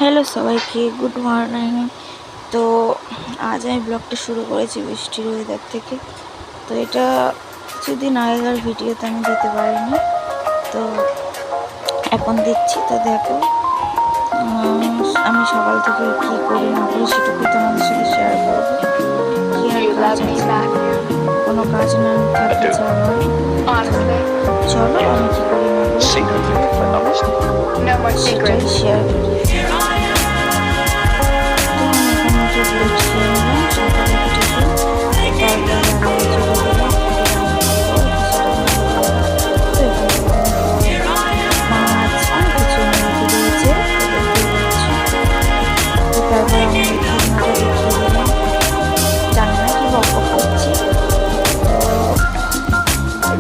Hello সবাইকে, good morning. তো আজ আমি ব্লগটা শুরু করেছি বৃষ্টির ওয়েদার থেকে। তো এটা কিছুদিন আগেকার ভিডিওতে আমি দিতে পারিনি, তো এখন দিচ্ছি। তো দেখো আমি সকাল থেকে কী করি না করি সেটুকুই তোমাদের সাথে শেয়ার করবো। কি আর কাজ আছে, কোনো কাজ না থাকলে যাওয়ার। চলো আমি কী করি না করি সেটাই শেয়ার করি।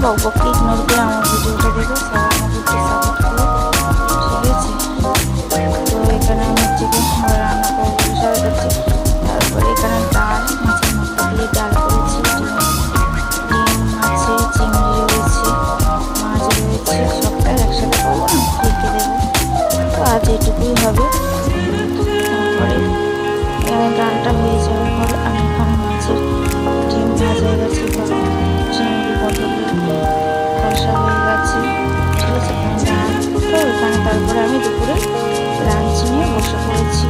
বকবককে ইগনোর করে আমার ভিডিওটা দেখো, সবাই আমাকে একটু সাপোর্ট করো, ঠিক আছে? তো এখানে আমি হচ্ছে কি রান্না করবো সবাই করছি। তারপরে এখানে ডাল, মাছের মাথা দিয়ে ডাল করেছি, ডিম আছে, চিংড়ি রয়েছে, মাছ রয়েছে, সবটাই একসাথে করবো না, রেখে দেবো। তো আজ এটুকুই হবে। তারপরে ডালটা হয়ে যাওয়ার পর আমি এখানে মাছের ডিম ভাজা হয়ে গেছে, চিংড়ি পটল কষা হয়ে গেছে, ঠিক আছে? ডাল। তো এখানে তারপরে আমি দুপুরে লাঞ্চ নিয়ে বসে পড়েছি।